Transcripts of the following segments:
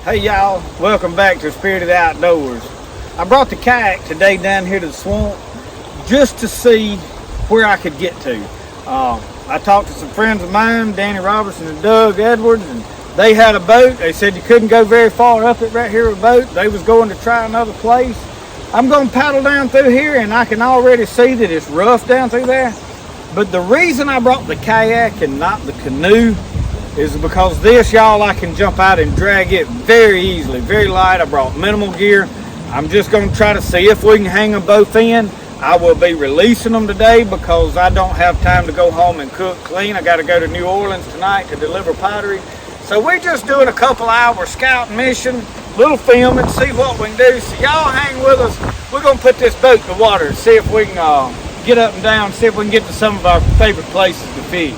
Hey y'all, welcome back to Spirited Outdoors. I brought the kayak today down here to the swamp just to see where I could get to. I talked to some friends of mine, Danny Robertson and Doug Edwards, and they had a boat. They said you couldn't go very far up it right here with a boat. They was going to try another place. I'm going to paddle down through here, and I can already see that it's rough down through there. But the reason I brought the kayak and not the canoe is because this, y'all, I can jump out and drag it very easily, very light. I brought minimal gear. I'm just going to try to see if we can hang them both in. I will be releasing them today because I don't have time to go home and cook clean. I got to go to New Orleans tonight to deliver pottery. So we're just doing a couple hour scout mission, little filming, see what we can do. So y'all hang with us. We're going to put this boat in the water and see if we can get up and down, see if we can get to some of our favorite places to feed.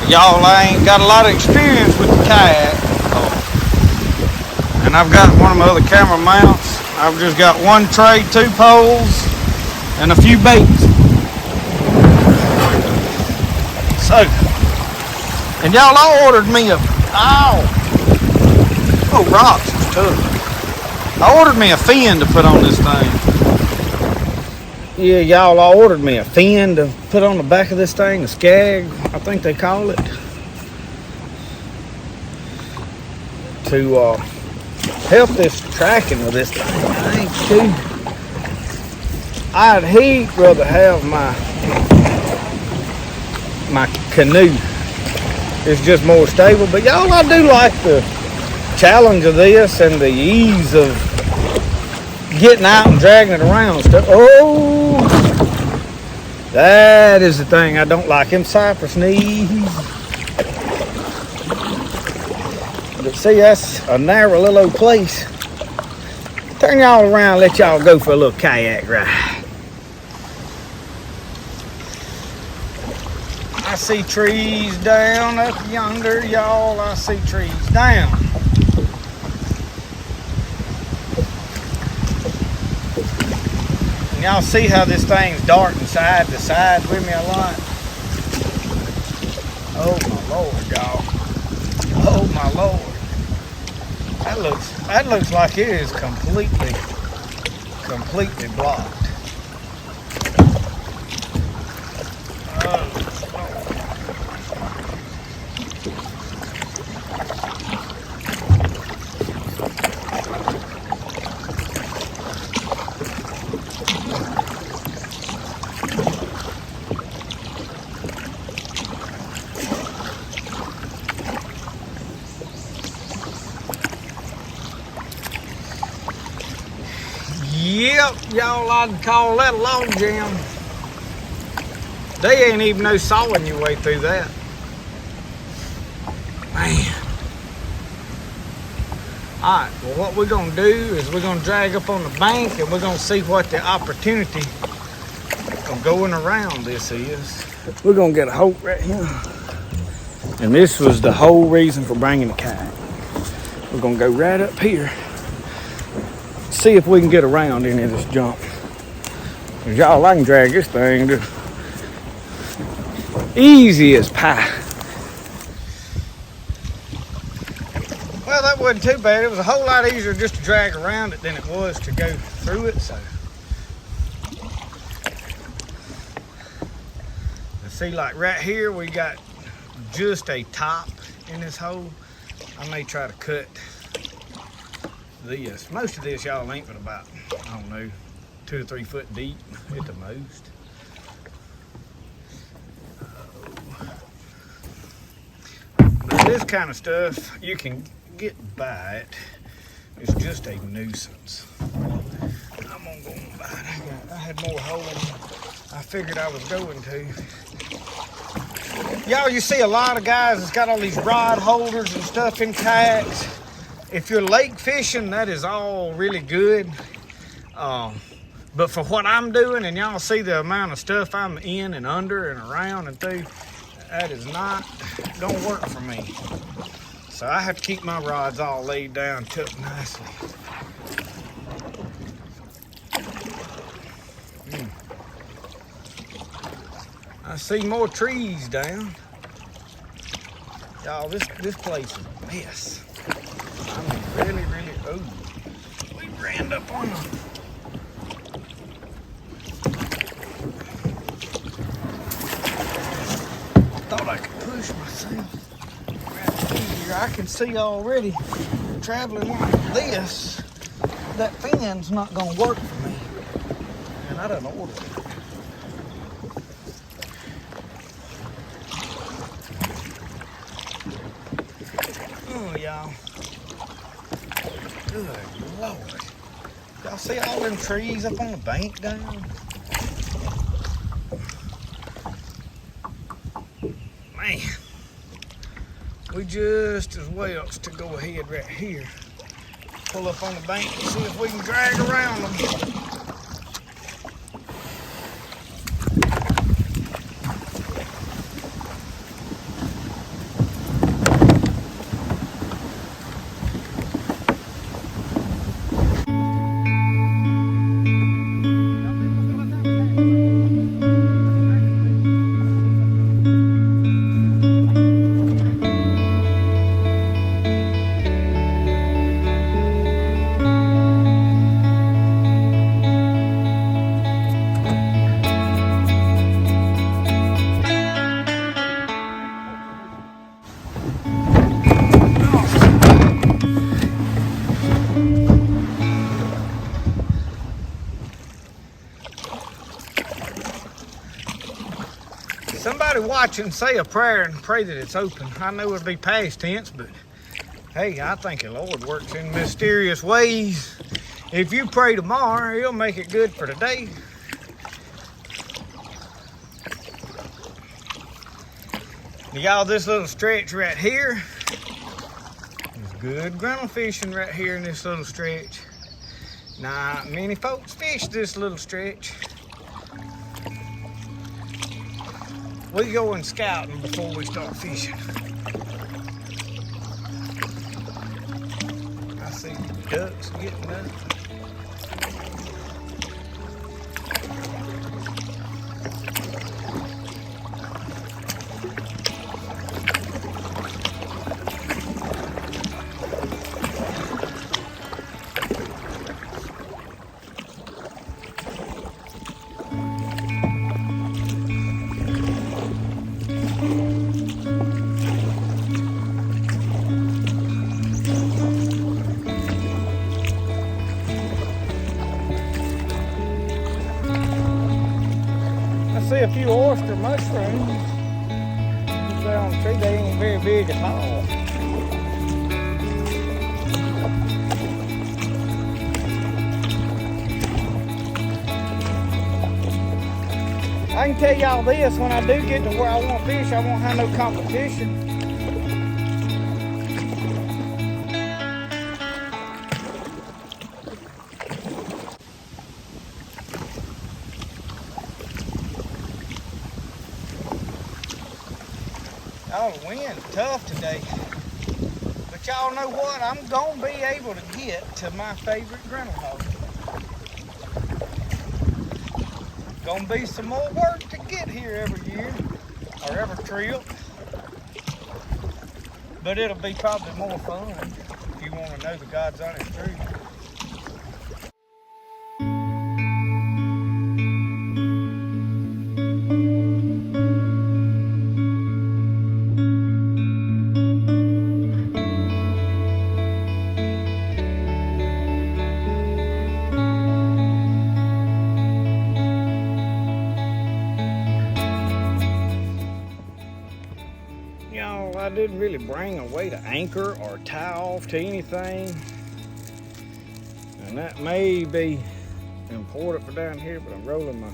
Y'all, I ain't got a lot of experience with the kayak, and I've got one of my other camera mounts. I've just got one tray, 2 poles, and a few baits. So, and y'all, I ordered me rocks is tough. I ordered me a fin to put on this thing. Yeah, y'all, I ordered me a fin to put on the back of this thing, a skag, I think they call it, to help this tracking of this thing. I'd rather have my canoe. It's just more stable, but y'all, I do like the challenge of this and the ease of getting out and dragging it around and stuff. Oh, that is the thing I don't like, them cypress knees. But see, that's a narrow little old place. Turn y'all around, let y'all go for a little kayak ride. I see trees down up yonder, y'all. I see trees down. Y'all see how this thing's darting side to side with me a lot? Oh my Lord, y'all. Oh my Lord. That looks like it is completely blocked. Oh Yep, y'all, I'd call that a log jam. They ain't even no sawing your way through that. Man. Alright, well, what we're going to do is we're going to drag up on the bank and we're going to see what the opportunity of going around this is. We're going to get a hook right here. And this was the whole reason for bringing the kayak. We're going to go right up here. See if we can get around any of this junk. Y'all, I can drag this thing to easy as pie. Well, that wasn't too bad. It was a whole lot easier just to drag around it than it was to go through it. So, see, like right here, we got just a top in this hole. I may try to cut this. Most of this, y'all, ain't but about, I don't know, 2 or 3 foot deep at the most. But this kind of stuff, you can get by it. It's just a nuisance. I'm gonna go by it. I had more hole than I figured I was going to. Y'all, you see a lot of guys that's got all these rod holders and stuff in kayaks. If you're lake fishing, that is all really good. But for what I'm doing, and y'all see the amount of stuff I'm in and under and around and through, that is not gonna work for me. So I have to keep my rods all laid down, tucked nicely. I see more trees down. Y'all, this place is a mess. I mean, really, ooh. We ran up on them. Thought I could push myself right here. I can see already traveling like this, that fan's not gonna work for me. And I done ordered it. Oh, y'all. Good Lord. Y'all see all them trees up on the bank down? Man, we just as well to go ahead right here, pull up on the bank and see if we can drag around them. Somebody watching say a prayer and pray that it's open. I know it'd be past tense, but hey, I think the Lord works in mysterious ways. If you pray tomorrow, he'll make it good for today. Y'all, this little stretch right here, there's good grunnel fishing right here in this little stretch. Not many folks fish this little stretch. We going scouting before we start fishing. I see ducks getting up. See a few oyster mushrooms there on the tree. They ain't very big at all. I can tell y'all this, when I do get to where I want to fish, I won't have no competition. Oh, the wind's tough today. But y'all know what? I'm going to be able to get to my favorite grinnell hole. Gonna be some more work to get here every year, or every trip. But it'll be probably more fun if you want to know the God's honest truth. I didn't really bring a way to anchor or tie off to anything, and that may be important for down here, but I'm rolling my...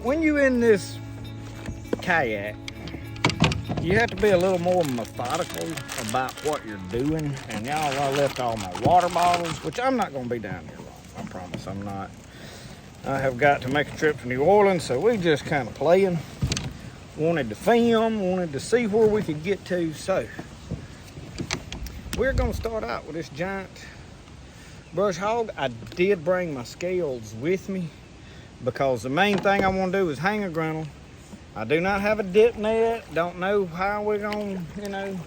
When you're in this kayak, you have to be a little more methodical about what you're doing. And y'all, I left all my water bottles, which I'm not going to be down here long. I promise I'm not. I have got to make a trip to New Orleans, so we just kind of playing. Wanted to film, wanted to see where we could get to, so we're going to start out with this giant brush hog. I did bring my scales with me because the main thing I want to do is hang a grinnell. I do not have a dip net. Don't know how we're gonna, you know,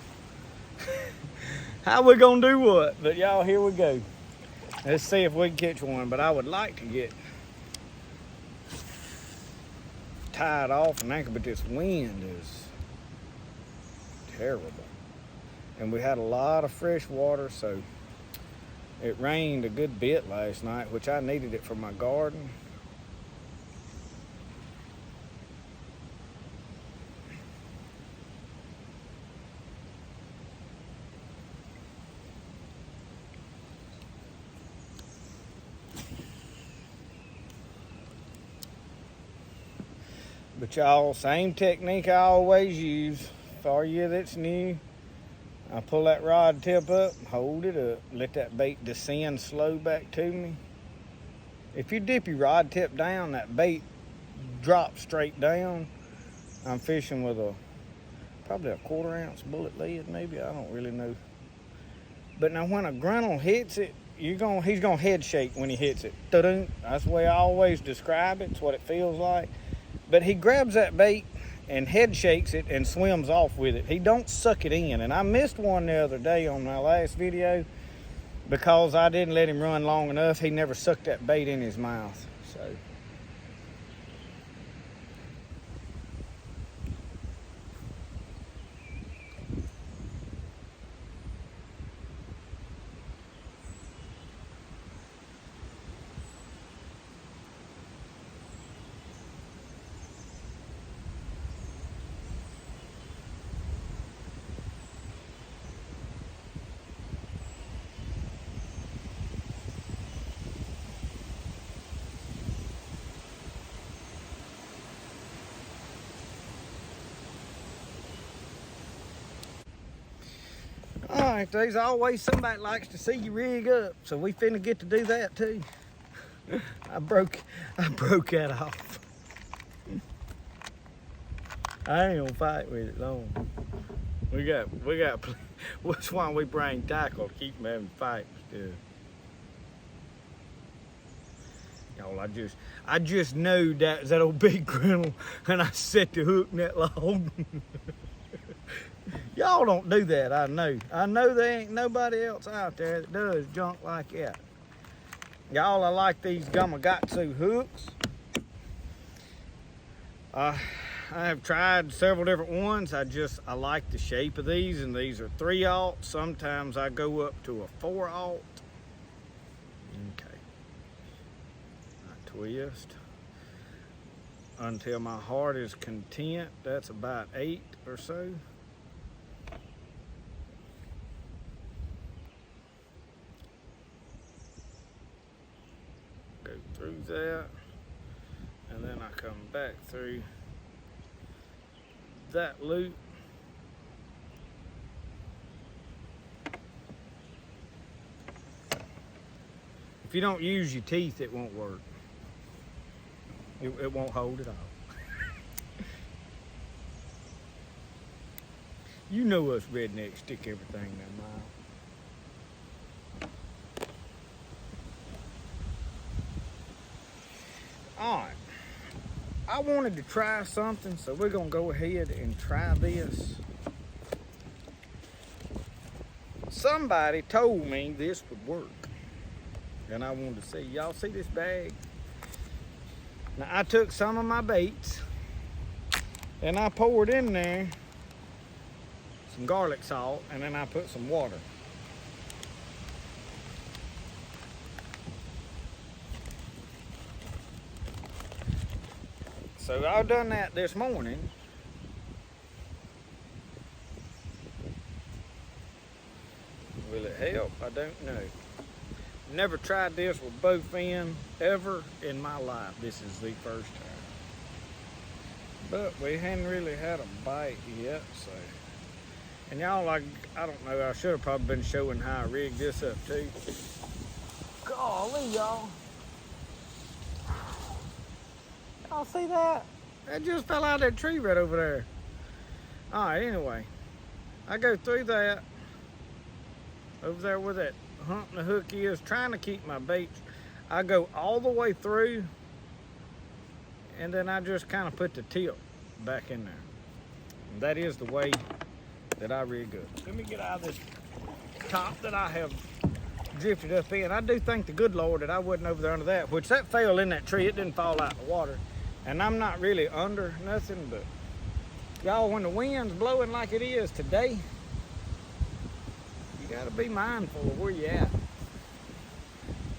how we're gonna do what. But y'all, here we go. Let's see if we can catch one. But I would like to get tied off and anchor, but this wind is terrible. And we had a lot of fresh water, so it rained a good bit last night, which I needed it for my garden. But y'all, same technique I always use. For you that's new, I pull that rod tip up, hold it up, let that bait descend slow back to me. If you dip your rod tip down, that bait drops straight down. I'm fishing with probably a 1/4 ounce bullet lead, maybe, I don't really know. But now when a grunnel hits it, he's gonna head shake when he hits it. Ta-dum. That's the way I always describe it. It's what it feels like. But he grabs that bait and head shakes it and swims off with it. He don't suck it in. And I missed one the other day on my last video because I didn't let him run long enough. He never sucked that bait in his mouth. So alright, there's always somebody likes to see you rig up, so we finna get to do that too. I broke that off. I ain't gonna fight with it long. We got that's why we bring tackle to keep them having fights still. Y'all, I just know that old big grinnell and I set the hook net long. Y'all don't do that, I know. I know there ain't nobody else out there that does junk like that. Y'all, I like these Gamakatsu hooks. I have tried several different ones. I like the shape of these, and these are 3/0. Sometimes I go up to a 4/0. Okay. I twist until my heart is content. That's about 8 or so. Go through that, and then I come back through that loop. If you don't use your teeth, it won't work. It won't hold at all. You know us rednecks stick everything in their mouth. Alright, I wanted to try something, so we're gonna go ahead and try this. Somebody told me this would work, and I wanted to see. Y'all see this bag? Now I took some of my baits and I poured in there some garlic salt, and then I put some water. So I've done that this morning. Will it help? I don't know. Never tried this with both ends ever in my life. This is the first time. But we hadn't really had a bite yet, so. And y'all, I don't know, I should have probably been showing how I rigged this up too. Golly, y'all. Y'all see that? That just fell out of that tree right over there. All right, anyway. I go through that, over there where that hump and the hook is, trying to keep my baits. I go all the way through, and then I just kind of put the tip back in there. And that is the way that I rig up. Let me get out of this top that I have drifted up in. I do thank the good Lord that I wasn't over there under that, which that fell in that tree. It didn't fall out in the water. And I'm not really under nothing, but y'all, when the wind's blowing like it is today, you gotta be mindful of where you're at.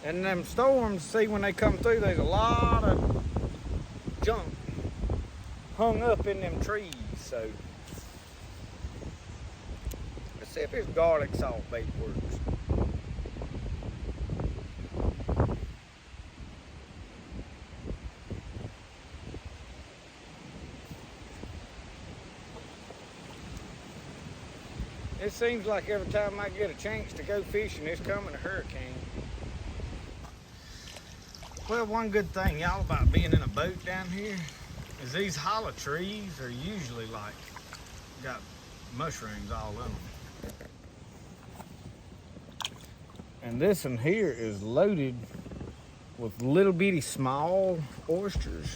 And them storms, see, when they come through, there's a lot of junk hung up in them trees. So let's see if this garlic salt bait works. It seems like every time I get a chance to go fishing, it's coming a hurricane. Well, one good thing, y'all, about being in a boat down here is these hollow trees are usually like got mushrooms all in them. And this one here is loaded with little bitty small oysters.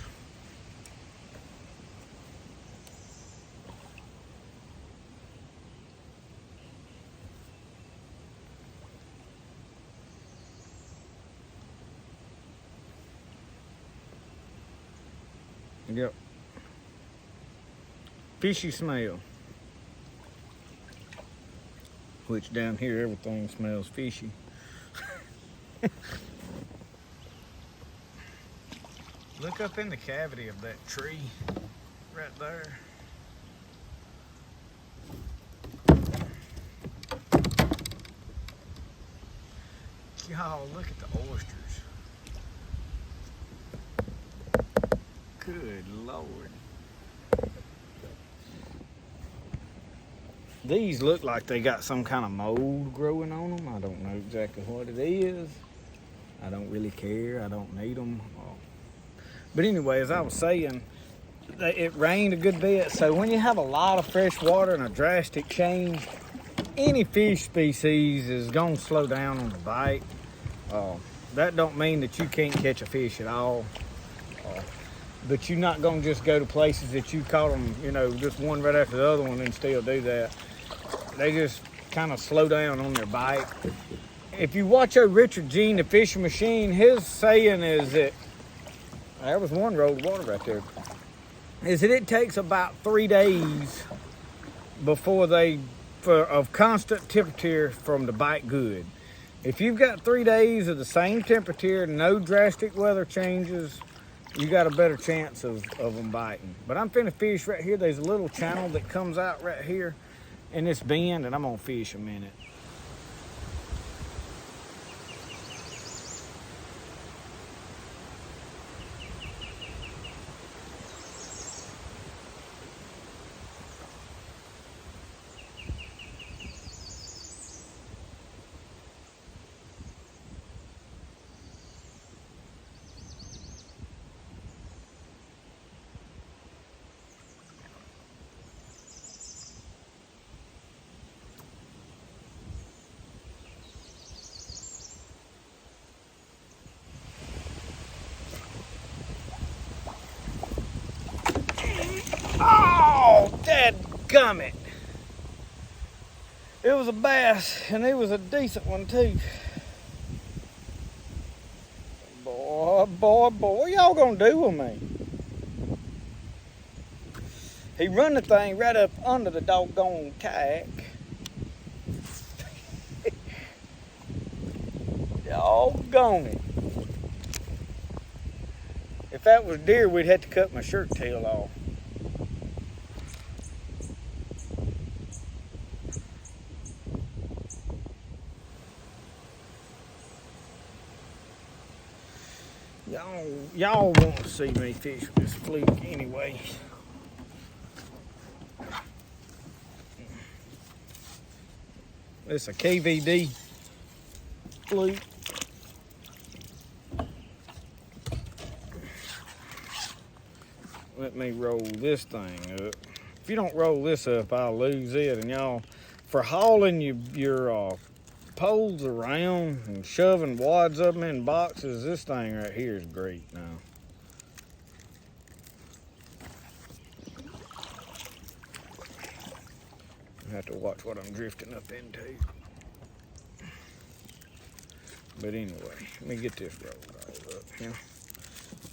Yep. Fishy smell. Which down here everything smells fishy. Look up in the cavity of that tree right there. Y'all, look at the oysters. Good Lord. These look like they got some kind of mold growing on them. I don't know exactly what it is. I don't really care. I don't need them. But anyway, as I was saying, it rained a good bit. So when you have a lot of fresh water and a drastic change, any fish species is going to slow down on the bite. That don't mean that you can't catch a fish at all. But you're not going to just go to places that you caught them, you know, just one right after the other one and still do that. They just kind of slow down on their bite. If you watch Richard Gene, the fishing machine, his saying is that, there was one roll of water right there, is that it takes about 3 days before of constant temperature from the bite good. If you've got 3 days of the same temperature, no drastic weather changes, you got a better chance of them biting. But I'm finna fish right here. There's a little channel that comes out right here in this bend, and I'm gonna fish a minute. Oh, dadgummit. It was a bass, and it was a decent one too. Boy, what y'all gonna do with me? He run the thing right up under the doggone kayak. Doggone it. If that was deer, we'd have to cut my shirt tail off. Y'all want to see me fish with this fluke anyway. It's a KVD fluke. Let me roll this thing up. If you don't roll this up, I'll lose it. And y'all, for hauling your poles around and shoving wads of them in boxes, this thing right here is great now. I have to watch what I'm drifting up into. But anyway, let me get this rolled all up here.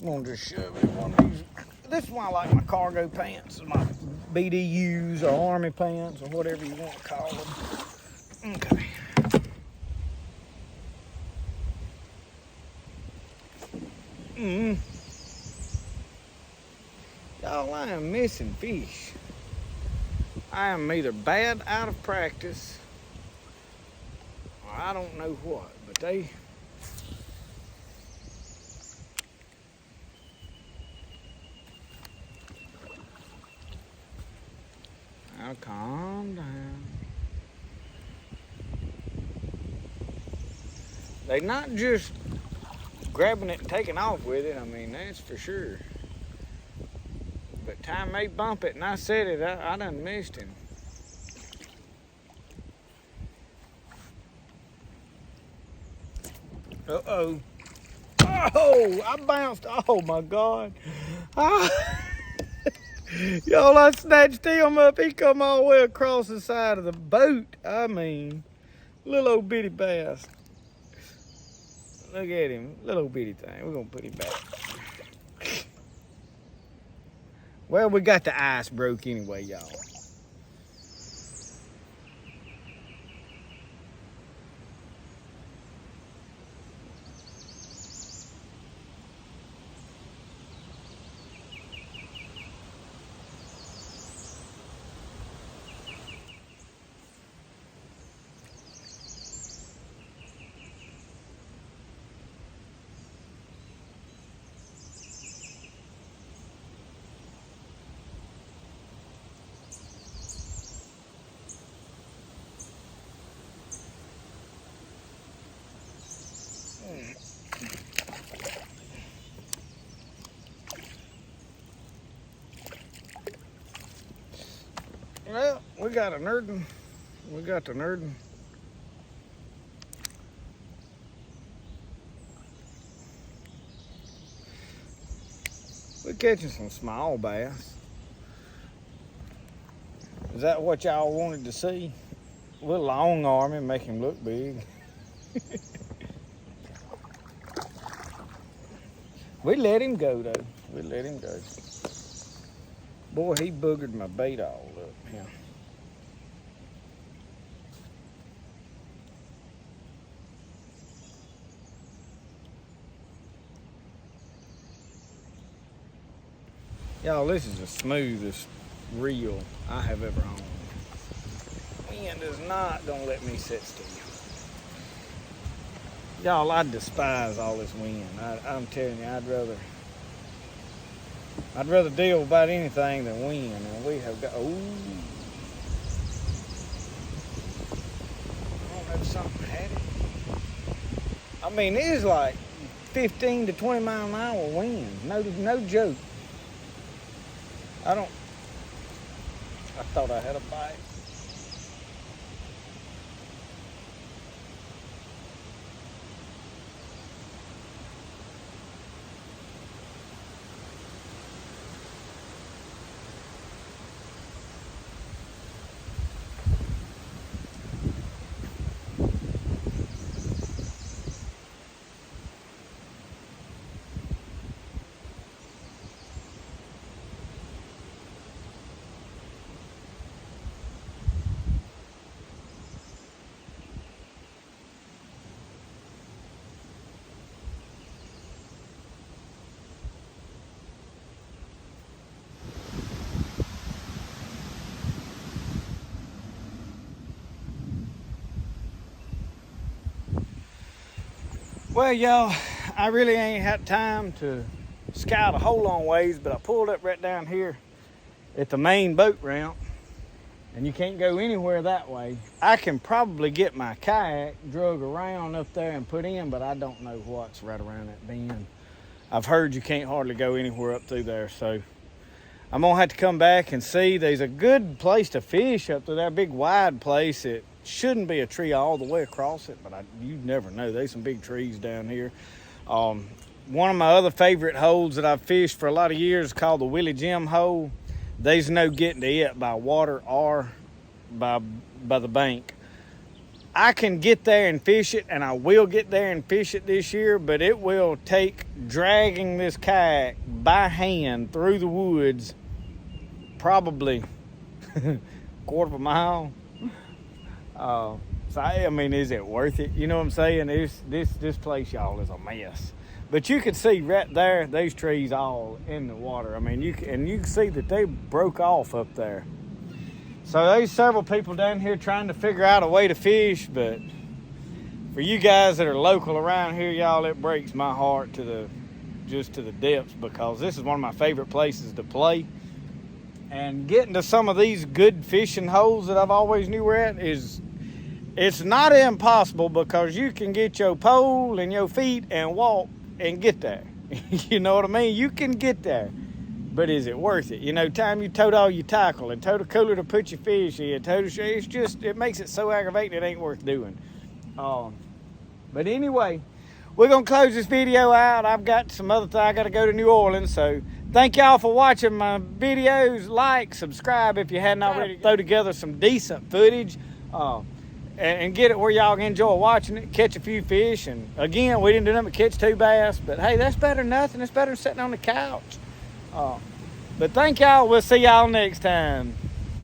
I'm gonna just shove it in one of these. This is why I like my cargo pants, my BDUs or army pants or whatever you want to call them. Okay. Y'all, I am missing fish. I am either bad out of practice or I don't know what, but they... Now calm down. They not just grabbing it and taking off with it, I mean, that's for sure. But time they bump it and I said it, I done missed him. Uh-oh. Oh, I bounced. Oh, my God. Y'all, I snatched him up. He come all the way across the side of the boat. I mean, little old bitty bass. Look at him, little bitty thing. We're gonna put him back. Well, we got the ice broke anyway, y'all. Well, we got a nerdin'. We got the nerdin'. We're catching some small bass. Is that what y'all wanted to see? A little long arm and make him look big. We let him go though. We let him go. Boy, he boogered my bait all up. Yeah. Y'all, this is the smoothest reel I have ever owned. Wind is not gonna let me sit still. Y'all, I despise all this wind. I'm telling you, I'd rather deal with about anything than wind. And we have got, ooh. I don't know if something had it. I mean, it is like 15 to 20 mile an hour wind. No joke. I thought I had a bite. Well, y'all, I really ain't had time to scout a whole long ways, but I pulled up right down here at the main boat ramp, and you can't go anywhere that way. I can probably get my kayak drug around up there and put in, but I don't know what's right around that bend. I've heard you can't hardly go anywhere up through there, so I'm gonna have to come back and see. There's a good place to fish up through there, big wide place. It shouldn't be a tree all the way across it, but you never know. There's some big trees down here. One of my other favorite holes that I've fished for a lot of years is called the Willie Jim hole. There's no getting to it by water or by the bank. I can get there and fish it, and I will get there and fish it this year, but it will take dragging this kayak by hand through the woods probably a quarter of a mile. So I mean, is it worth it? You know what I'm saying? This place, y'all, is a mess. But you can see right there, those trees all in the water. I mean, you can see that they broke off up there. So there's several people down here trying to figure out a way to fish, but for you guys that are local around here, y'all, it breaks my heart to the depths, because this is one of my favorite places to play. And getting to some of these good fishing holes that I've always knew were at it's not impossible, because you can get your pole and your feet and walk and get there. You know what I mean? You can get there. But is it worth it? You know, time you tote all your tackle and tote a cooler to put your fish in, it makes it so aggravating it ain't worth doing. But anyway, we're going to close this video out. I've got some other things. I got to go to New Orleans. So thank y'all for watching my videos. Like, subscribe if you hadn't already. Throw together some decent footage and get it where y'all can enjoy watching it, catch a few fish. And again, we didn't do nothing but catch 2 bass. But hey, that's better than nothing. It's better than sitting on the couch. But thank y'all. We'll see y'all next time.